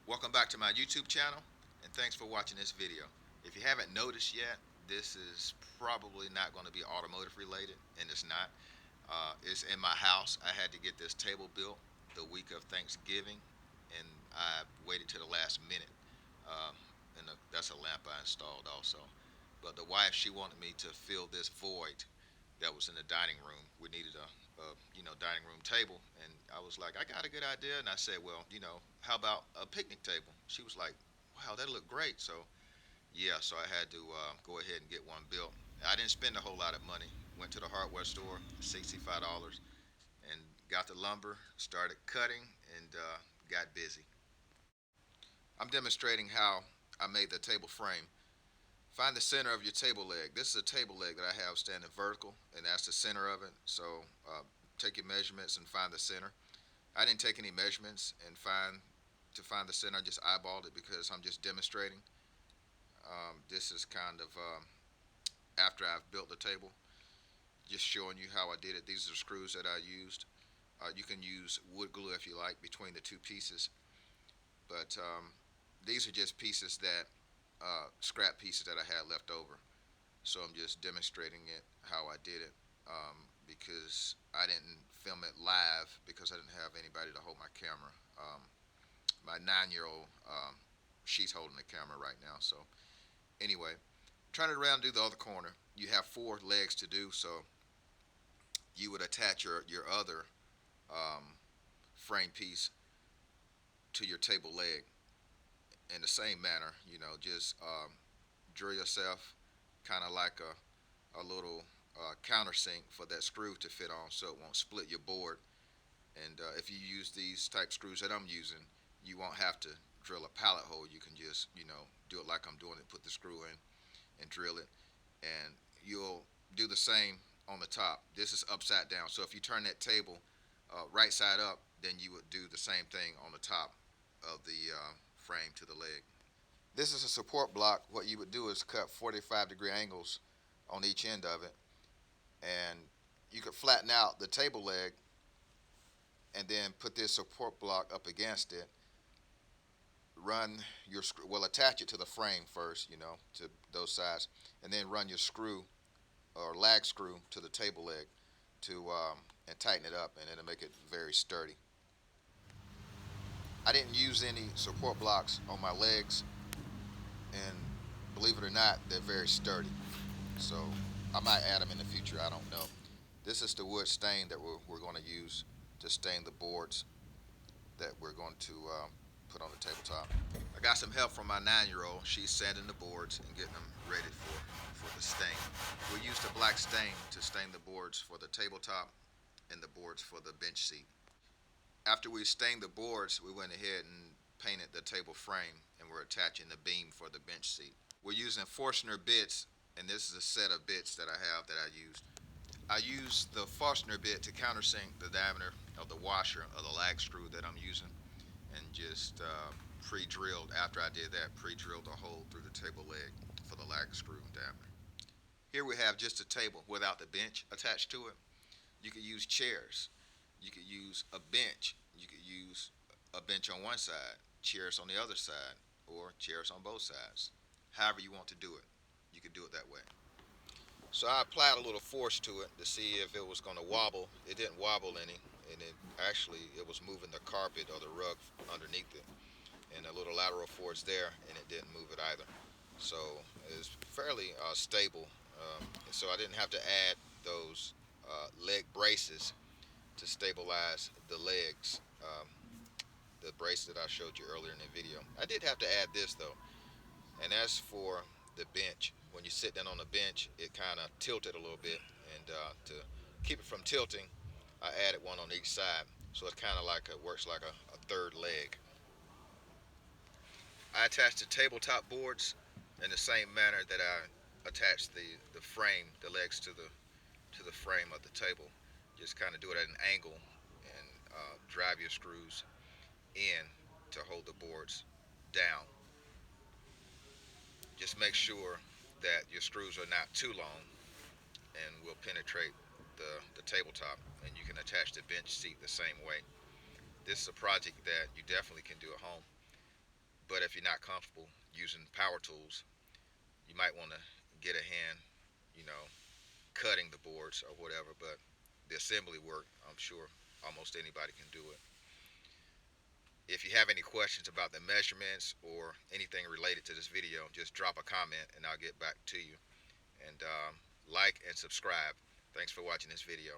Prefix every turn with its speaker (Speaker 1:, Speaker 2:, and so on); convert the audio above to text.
Speaker 1: Welcome back to my YouTube channel, and thanks for watching this video. If you haven't noticed yet, this is probably not going to be automotive related, and it's not. It's in my house. I had to get this table built the week of Thanksgiving, and I waited to the last minute. Uh, and that's a lamp I installed also. But the wife, she wanted me to fill this void that was in the dining room. We needed a dining room table, and I was like, I got a good idea, and I said, well, how about a picnic table? She was like, wow, that looked great. So yeah, so I had to go ahead and get one built. I didn't spend a whole lot of money. Went to the hardware store, $65, and got the lumber, started cutting, and got busy. I'm demonstrating how I made the table frame. Find the center of your table leg. This is a table leg that I have standing vertical, and that's the center of it. So take your measurements and find the center. I didn't take any measurements and find the center. I just eyeballed it because I'm just demonstrating. This is kind of after I've built the table, just showing you how I did it. These are the screws that I used. You can use wood glue if you like between the two pieces, but these are just pieces that scrap pieces that I had left over. So I'm just demonstrating it how I did it because I didn't film it live because I didn't have anybody to hold my camera. My 9-year-old, she's holding the camera right now. So anyway, turn it around, do the other corner. You have 4 legs to do, so you would attach your other um, frame piece to your table leg in the same manner. Just drill yourself kind of like a little countersink for that screw to fit on so it won't split your board. And if you use these type screws that I'm using, you won't have to drill a pallet hole. You can just, do it like I'm doing it, put the screw in and drill it. And you'll do the same on the top. This is upside down. So if you turn that table right side up, then you would do the same thing on the top of the frame to the leg. This is a support block. What you would do is cut 45-degree angles on each end of it, and you could flatten out the table leg and then put this support block up against it. Run your screw, well, attach it to the frame first, to those sides, and then run your screw or lag screw to the table leg to and tighten it up, and it'll make it very sturdy. I didn't use any support blocks on my legs, and believe it or not, they're very sturdy. So I might add them in the future. I don't know. This is the wood stain that we're going to use to stain the boards that we're going to put on the tabletop. I got some help from my 9-year-old. She's sanding the boards and getting them ready for the stain. We used a black stain to stain the boards for the tabletop and the boards for the bench seat. After we stained the boards, we went ahead and painted the table frame, and we're attaching the beam for the bench seat. We're using Forstner bits, and this is a set of bits that I have that I used. I used the Forstner bit to countersink the diameter of the washer of the lag screw that I'm using, and just pre-drilled. After I did that, pre-drilled a hole through the table leg for the lag screw diameter. Here we have just a table without the bench attached to it. You could use chairs. You could use a bench. You could use a bench on one side, chairs on the other side, or chairs on both sides. However you want to do it, you could do it that way. So I applied a little force to it to see if it was going to wobble. It didn't wobble any, and it was moving the carpet or the rug underneath it, and a little lateral force there, and it didn't move it either. So it's fairly stable. So I didn't have to add those leg braces to stabilize the legs. The brace that I showed you earlier in the video. I did have to add this though, and that's for the bench. When you sit down on the bench, it kind of tilted a little bit, and to keep it from tilting, I added one on each side, so it's kind of like it works like a third leg. I attached the tabletop boards in the same manner that I attached the frame, the legs to the frame of the table. Just kind of do it at an angle and drive your screws in to hold the boards down. Just make sure that your screws are not too long and will penetrate the tabletop, and you can attach the bench seat the same way. This is a project that you definitely can do at home. But if you're not comfortable using power tools, you might want to get a hand, you know, cutting the boards or whatever. But the assembly work, I'm sure almost anybody can do it. If you have any questions about the measurements or anything related to this video, just drop a comment and I'll get back to you. And like and subscribe. Thanks for watching this video.